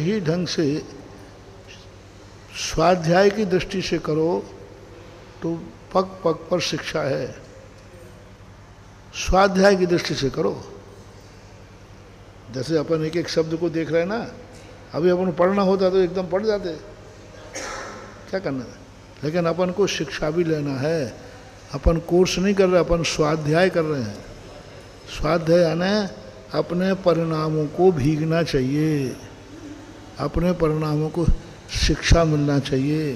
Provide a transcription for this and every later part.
सही ढंग से स्वाध्याय की दृष्टि से करो तो पग पग पर शिक्षा है। स्वाध्याय की दृष्टि से करो। जैसे अपन एक एक शब्द को देख रहे हैं ना, अभी अपन पढ़ना होता तो एकदम पढ़ जाते, क्या करना है। लेकिन अपन को शिक्षा भी लेना है। अपन कोर्स नहीं कर रहे, अपन स्वाध्याय कर रहे हैं। स्वाध्याय यानी अपने परिणामों को भीगना चाहिए, अपने परिणामों को शिक्षा मिलना चाहिए।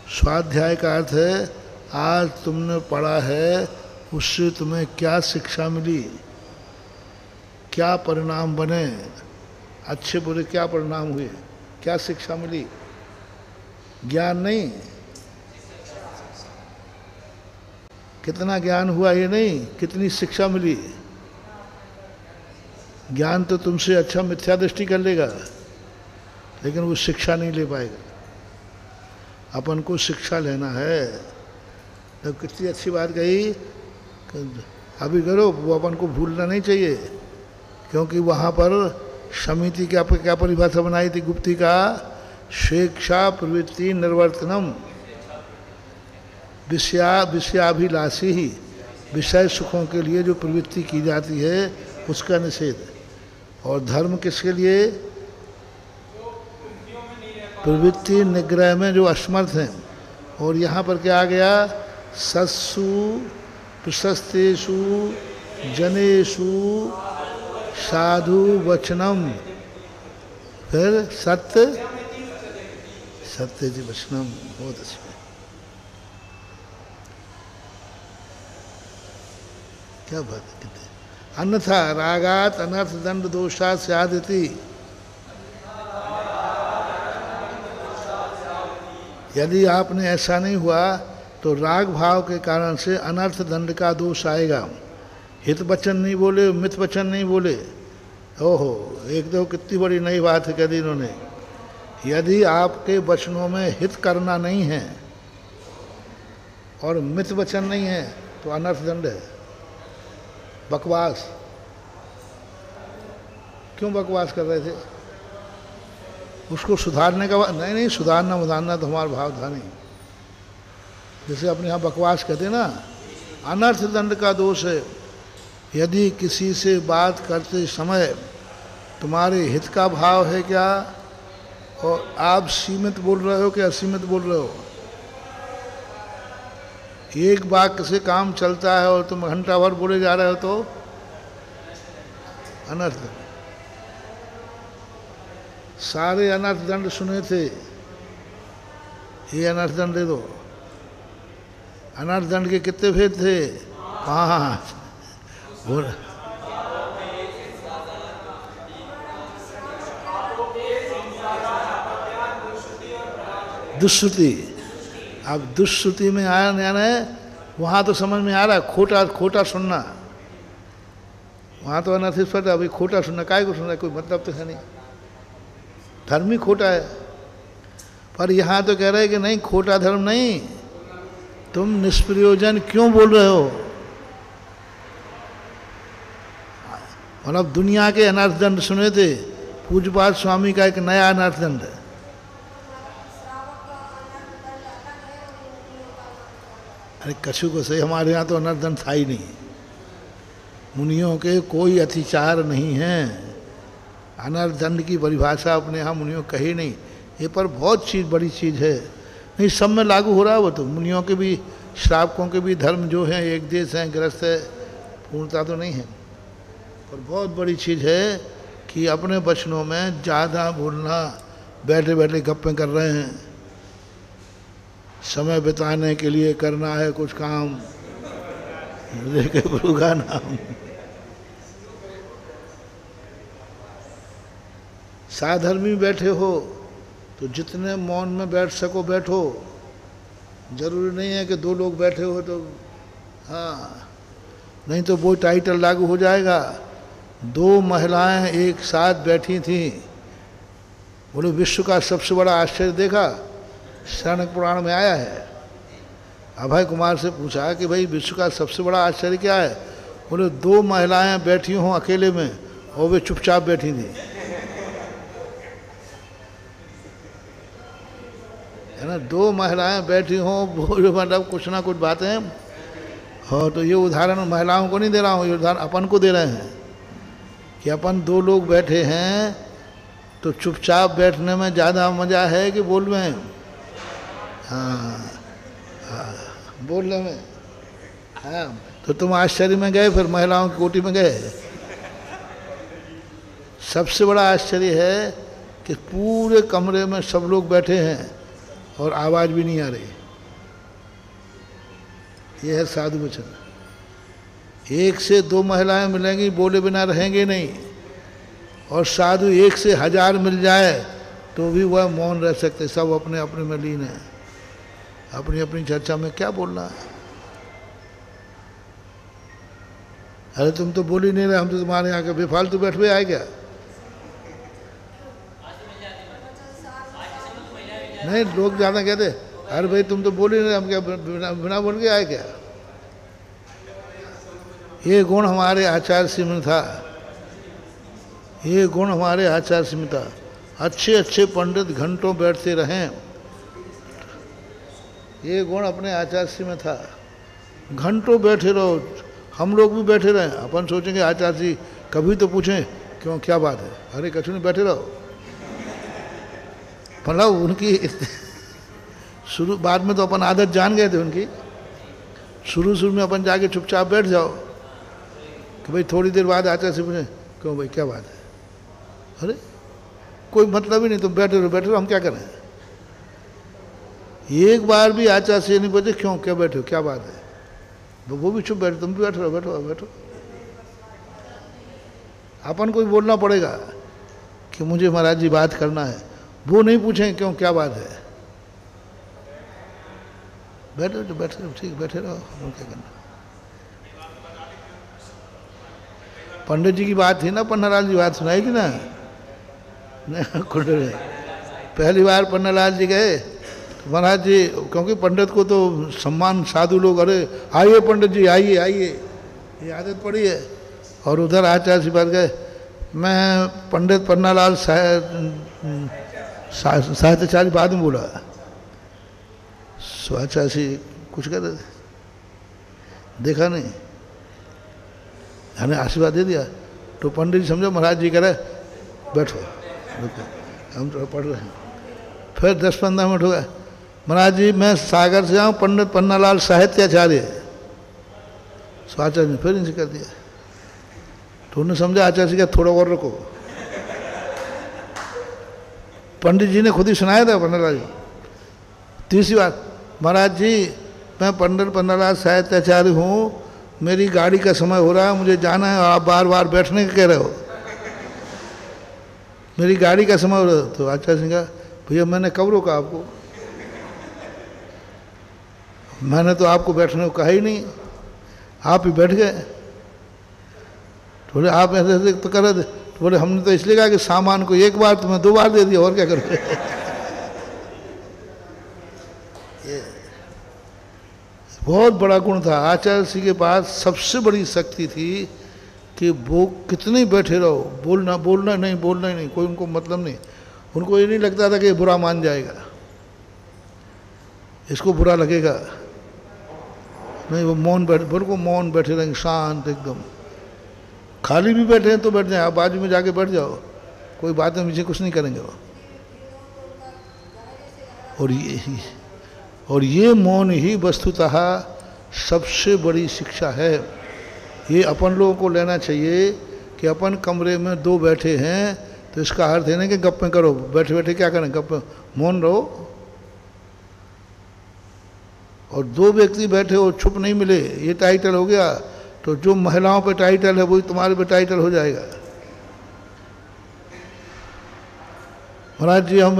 स्वाध्याय का अर्थ है आज तुमने पढ़ा है, उससे तुम्हें क्या शिक्षा मिली, क्या परिणाम बने, अच्छे बुरे क्या परिणाम हुए, क्या शिक्षा मिली। ज्ञान नहीं, कितना ज्ञान हुआ ये नहीं, कितनी शिक्षा मिली। ज्ञान तो तुमसे अच्छा मिथ्या दृष्टि कर लेगा, लेकिन वो शिक्षा नहीं ले पाएगा। अपन को शिक्षा लेना है। तो कितनी अच्छी बात कही, अभी करो वो अपन को भूलना नहीं चाहिए, क्योंकि वहाँ पर समिति क्या परिभाषा बनाई थी गुप्ती का, स्वेच्छा प्रवृत्ति निर्वर्तनम विषयाभिलाषी ही, विषय सुखों के लिए जो प्रवृत्ति की जाती है उसका निषेध। और धर्म किसके लिए, प्रवृत्ति निग्रह में जो असमर्थ हैं। और यहाँ पर क्या आ गया, सत्सु प्रशस्तेषु जनेषु साधु वचनम, फिर सत्य जी वचनम। बहुत अच्छी। क्या बात है। अन्यथा रागात अनर्थ दंड दोषात स्यादिति, यदि आपने ऐसा नहीं हुआ तो राग भाव के कारण से अनर्थ दंड का दोष आएगा। हित वचन नहीं बोले, मित वचन नहीं बोले, ओहो एक दो कितनी बड़ी नई बात है कह दी इन्होंने। यदि आपके वचनों में हित करना नहीं है और मित वचन नहीं है तो अनर्थ दंड है। बकवास, क्यों बकवास कर रहे थे, उसको सुधारने का नहीं, सुधारना उधारना तो हमारा भाव था नहीं। जैसे अपने यहाँ बकवास कहते ना, अनर्थ दंड का दोष है। यदि किसी से बात करते समय तुम्हारे हित का भाव है क्या, और आप सीमित बोल रहे हो कि असीमित बोल रहे हो। एक वाक्य से काम चलता है और तुम घंटा भर बोले जा रहे हो तो अनर्थ। सारे अनर्थ दंड सुने थे, ये अनर्थ दंड दे दो। अनर्थ दंड के कितने भेद थे, 5। दुष्श्रुति। अब दुष्श्रुति में आया है, वहाँ तो समझ में आ रहा है खोटा सुनना, वहाँ तो अनर्थ स्पष्ट है। अभी खोटा सुनना, काय को सुनना, कोई मतलब तो है नहीं, धर्म ही खोटा है। पर यहाँ तो कह रहे हैं कि नहीं, खोटा धर्म नहीं, तुम निष्प्रयोजन क्यों बोल रहे हो। मतलब दुनिया के अनर्थ दंड सुने थे, पूज्यपाद स्वामी का एक नया अनर्थ दंड है। अरे कछु को सही, हमारे यहाँ तो अनर्थ दंड था ही नहीं। मुनियों के कोई अतिचार नहीं है। अनर्थ दंड की परिभाषा अपने यहाँ मुनियों कही नहीं। ये पर बहुत चीज़ बड़ी चीज़ है, नहीं सब में लागू हो रहा है। वो तो मुनियों के भी, श्रावकों के भी धर्म जो हैं एक देश हैं, ग्रस्त है, पूर्णता तो नहीं है। पर बहुत बड़ी चीज़ है कि अपने वचनों में ज़्यादा बोलना, बैठे बैठे गप्पें कर रहे हैं, समय बिताने के लिए करना है कुछ काम, लेके प्रभु का नाम। साधर्मी बैठे हो तो जितने मौन में बैठ सको बैठो। जरूरी नहीं है कि 2 लोग बैठे हो तो, हाँ, नहीं तो वो टाइटल लागू हो जाएगा। 2 महिलाएं एक साथ बैठी थीं, बोले विश्व का सबसे बड़ा आश्चर्य देखा, शरण्य पुराण में आया है। अभय कुमार से पूछा कि भाई विश्व का सबसे बड़ा आश्चर्य क्या है। बोले 2 महिलाएं बैठी हों अकेले में और वे चुपचाप बैठी थी। है ना, दो महिलाएं बैठी हों, वो मतलब कुछ ना कुछ बातें हो। तो ये उदाहरण महिलाओं को नहीं दे रहा हूँ, ये उदाहरण अपन को दे रहे हैं कि अपन दो लोग बैठे हैं तो चुपचाप बैठने में ज़्यादा मज़ा है कि बोलने में? हाँ हाँ, बोलने में। हाँ, तो तुम आश्चर्य में गए, फिर महिलाओं की कोटि में गए। सबसे बड़ा आश्चर्य है कि पूरे कमरे में सब लोग बैठे हैं और आवाज़ भी नहीं आ रही। यह है साधु वचन। एक से दो महिलाएं मिलेंगी, बोले बिना रहेंगे नहीं, और साधु एक से 1000 मिल जाए तो भी वह मौन रह सकते, सब अपने अपने में लीन है, अपनी अपनी चर्चा में क्या बोलना है। अरे तुम तो बोल ही नहीं रहे, हम तो तुम्हारे यहाँ के बेफालतू बैठ पे आए क्या? नहीं, लोग ज़्यादा कहते अरे भाई तुम तो बोल ही नहीं रहे, हम क्या बिना बोल के आए क्या? ये गुण हमारे आचार्य श्री में था, ये गुण हमारे आचार्य श्री में था। अच्छे अच्छे पंडित घंटों बैठते रहें, ये गुण अपने आचार्य श्री में था। घंटों बैठे रहो, हम लोग भी बैठे रहें। अपन सोचेंगे आचार्य जी कभी तो पूछें क्यों, क्या बात है? अरे कछु नहीं, बैठे रहो। मतलब उनकी शुरू, बाद में तो अपन आदत जान गए थे उनकी। शुरू में अपन जाके चुपचाप बैठ जाओ कि भाई थोड़ी देर बाद आचार्य से पूछें क्यों भाई क्या बात है? अरे कोई मतलब ही नहीं, तुम बैठे रहो, हम क्या करें? एक बार भी आचार्य से नहीं पूछे क्यों, क्या बैठे हो, क्या बात है? वो भी चुप बैठे, तुम भी बैठो बैठो बैठो। अपन को भी बोलना पड़ेगा कि मुझे महाराज जी बात करना है, वो नहीं पूछें क्यों, क्या बात है? बैठो तो बैठे रहो, ठीक बैठे रहो, हम क्या करना। पंडित जी की बात थी ना, पन्नालाल जी बात सुनाई थी ना, पहली बार पन्नालाल जी गए तो महाराज जी, क्योंकि पंडित को तो सम्मान, साधु लोग अरे आइए पंडित जी आइए आइए, ये आदत पड़ी है। और उधर आचार्य जी बात गए, मैं पंडित पन्नालाल साहित्याचार्य बाद में बोला, स्वाचार्य जी कुछ कर रहे थे, देखा नहीं, हमें आशीर्वाद दे दिया। तो पंडित जी समझो महाराज जी कह रहे बैठो, हम तो पढ़ रहे हैं। फिर 10-15 मिनट हो गए, महाराज जी मैं सागर से आऊँ, पंडित पन्नालाल साहित्याचार्य। तो आचार्य ने फिर इनसे कर दिया। तो उन्होंने समझा आचार्य जी का थोड़ा और रखो। पंडित जी ने खुद ही सुनाया था पन्नालाल जी। तीसरी बात, महाराज जी मैं पंडित पन्नालाल साहित्याचार्य हूँ, मेरी गाड़ी का समय हो रहा है, मुझे जाना है, आप बार बार बैठने का कह रहे हो, मेरी गाड़ी का समय हो रहा है। तो आचार्य सिंह कहा भैया मैंने कब रोका आपको, मैंने तो आपको बैठने को कहा ही नहीं, आप ही बैठ गए। बोले आप ऐसे ऐसे तो कर रहे थे। तो बोले हमने तो इसलिए कहा कि सामान को एक बार तुम्हें 2 बार दे दिया, और क्या करोगे? बहुत बड़ा गुण था आचार्य श्री के पास। सबसे बड़ी शक्ति थी कि वो कितने बैठे रहो, बोलना बोलना नहीं, बोलना ही नहीं, कोई उनको मतलब नहीं। उनको ये नहीं लगता था कि ये बुरा मान जाएगा, इसको बुरा लगेगा, नहीं। वो मौन बैठे, बिल्कुल मौन बैठे रहेंगे, शांत एकदम। खाली भी बैठे हैं तो बैठ जाए, आप बाजू में जाके बैठ जाओ, कोई बात में मुझे कुछ नहीं करेंगे वो। और ये मौन ही वस्तुतः सबसे बड़ी शिक्षा है। ये अपन लोगों को लेना चाहिए कि अपन कमरे में 2 बैठे हैं तो इसका अर्थ है ना कि गप्पें करो, बैठे बैठे क्या करें, गप्पें, मौन रहो। और 2 व्यक्ति बैठे हो चुप नहीं मिले, ये टाइटल हो गया, तो जो महिलाओं पे टाइटल है वही तुम्हारे पे टाइटल हो जाएगा। महाराज जी हम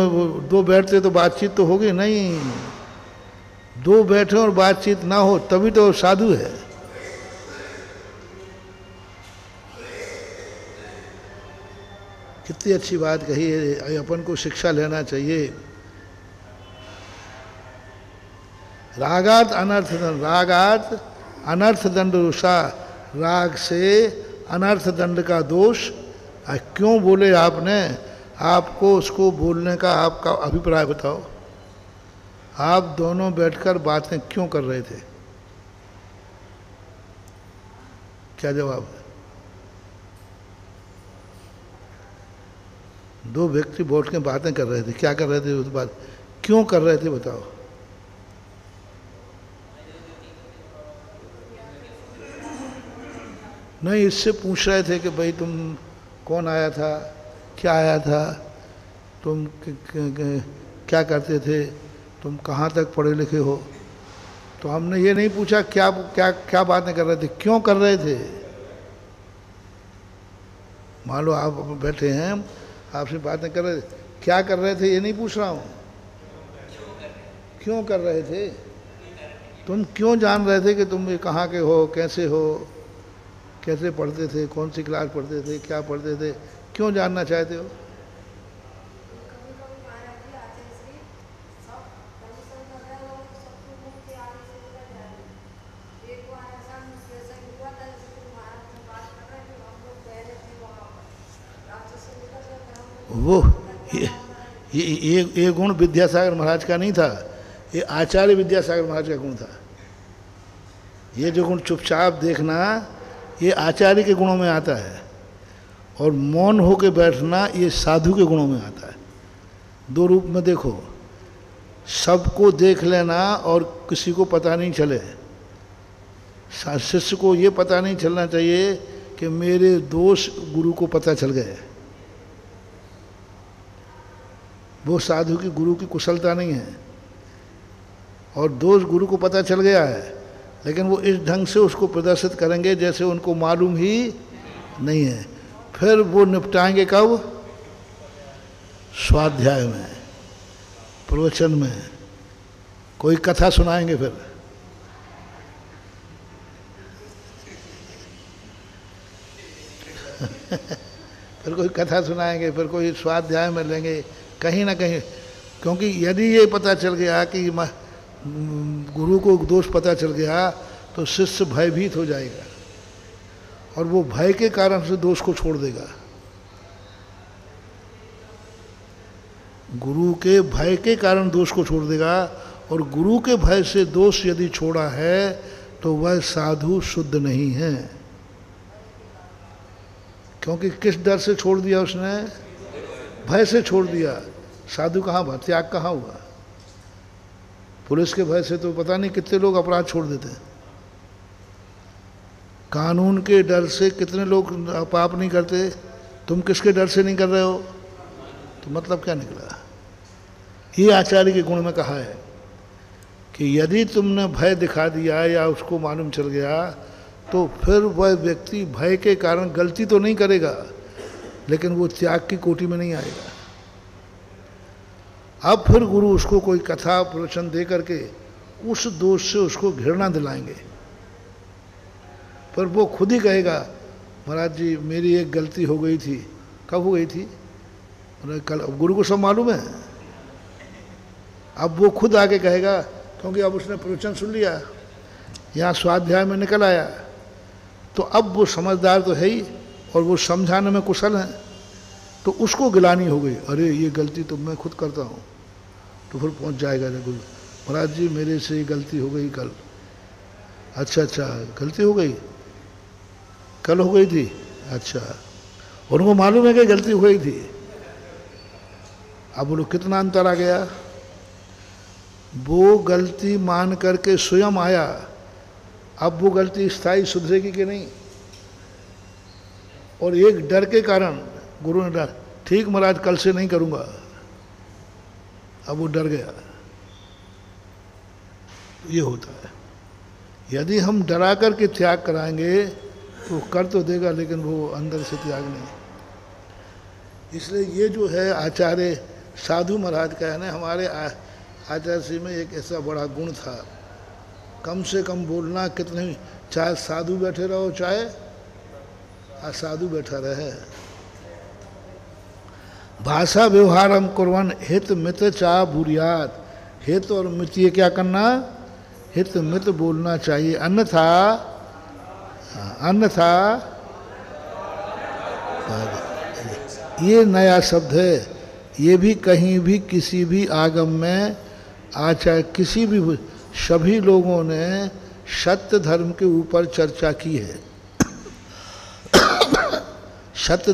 2 बैठते तो बातचीत तो होगी नहीं, 2 बैठे और बातचीत ना हो तभी तो साधु है। कितनी अच्छी बात कही है, अपन को शिक्षा लेना चाहिए। रागात अनर्थ दंड, रागात अनर्थ दंड रुषा, राग से अनर्थ दंड का दोष। क्यों बोले आपने, आपको उसको बोलने का आपका अभिप्राय बताओ। आप दोनों बैठकर बातें क्यों कर रहे थे? क्या जवाब है? दो व्यक्ति बैठ के बातें कर रहे थे, क्या कर रहे थे उस बात, क्यों कर रहे थे बताओ? नहीं, इससे पूछ रहे थे कि भाई तुम कौन आया था, क्या आया था, तुम क्या करते थे, तुम कहाँ तक पढ़े लिखे हो। तो हमने ये नहीं पूछा क्या क्या क्या बातें कर रहे थे, क्यों कर रहे थे। मान लो आप बैठे हैं, आपसे बातें कर रहे थे, क्या कर रहे थे ये नहीं पूछ रहा हूँ, क्यों कर रहे थे। तुम क्यों जान रहे थे कि तुम ये कहाँ के हो, कैसे हो, कैसे पढ़ते थे, कौन सी क्लास पढ़ते थे, क्या पढ़ते थे, क्यों जानना चाहते हो? वो ये गुण विद्यासागर महाराज का नहीं था, ये आचार्य विद्यासागर महाराज का गुण था। ये जो गुण चुपचाप देखना, ये आचार्य के गुणों में आता है, और मौन होकर बैठना ये साधु के गुणों में आता है। दो रूप में देखो, सबको देख लेना और किसी को पता नहीं चले। शिष्य को ये पता नहीं चलना चाहिए कि मेरे दोष गुरु को पता चल गए। वो साधु की गुरु की कुशलता नहीं है। और दोष गुरु को पता चल गया है, लेकिन वो इस ढंग से उसको प्रदर्शित करेंगे जैसे उनको मालूम ही नहीं है। फिर वो निपटाएंगे कब? स्वाध्याय में, प्रवचन में, कोई कथा सुनाएंगे फिर। फिर कोई कथा सुनाएंगे, फिर कोई स्वाध्याय में लेंगे कहीं ना कहीं। क्योंकि यदि ये पता चल गया कि गुरु को दोष पता चल गया तो शिष्य भयभीत हो जाएगा, और वो भय के कारण से दोष को छोड़ देगा। गुरु के भय के कारण दोष को छोड़ देगा, और गुरु के भय से दोष यदि छोड़ा है तो वह साधु शुद्ध नहीं है। क्योंकि किस डर से छोड़ दिया उसने? भय से छोड़ दिया। साधु कहाँ हुआ, त्याग कहाँ हुआ? पुलिस के भय से तो पता नहीं कितने लोग अपराध छोड़ देते हैं। कानून के डर से कितने लोग पाप नहीं करते। तुम किसके डर से नहीं कर रहे हो? तो मतलब क्या निकला? ये आचार्य के गुण में कहा है कि यदि तुमने भय दिखा दिया या उसको मालूम चल गया तो फिर वह व्यक्ति भय के कारण गलती तो नहीं करेगा, लेकिन वो त्याग की कोटि में नहीं आएगा। अब फिर गुरु उसको कोई कथा प्रवचन दे करके उस दोष से उसको घृणा दिलाएंगे। पर वो खुद ही कहेगा, महाराज जी मेरी एक गलती हो गई थी। कब हो गई थी? कल। गुरु को सब मालूम है। अब वो खुद आके कहेगा, क्योंकि अब उसने प्रवचन सुन लिया, यहाँ स्वाध्याय में निकल आया, तो अब वो समझदार तो है ही और वो समझाने में कुशल है, तो उसको गिलानी हो गई, अरे ये गलती तो मैं खुद करता हूँ। तो फिर पहुँच जाएगा गुरु, महाराज जी मेरे से ये गलती हो गई कल। अच्छा, गलती हो गई, कल हो गई थी? अच्छा, उनको मालूम है कि गलती हो गई थी। अब बोलो कितना अंतर आ गया। वो गलती मान करके स्वयं आया, अब वो गलती स्थायी सुधरेगी कि नहीं? और एक डर के कारण गुरु ने डर, ठीक महाराज कल से नहीं करूँगा, अब वो डर गया। ये होता है। यदि हम डरा करके त्याग कराएंगे तो कर तो देगा, लेकिन वो अंदर से त्याग नहीं। इसलिए ये जो है आचार्य साधु महाराज का है ना, हमारे आचार्य श्री में एक ऐसा बड़ा गुण था, कम से कम बोलना कितने, चाहे साधु बैठे रहो चाहे असाधु बैठा रहे। भाषा व्यवहारम कुर्वन् हित मित चा बुरियात। हित और मित ये क्या करना? हित मित बोलना चाहिए, अन्यथा ये नया शब्द है, ये भी कहीं भी किसी भी आगम में आज चाहे किसी भी, सभी लोगों ने सत्य धर्म के ऊपर चर्चा की है। सत्य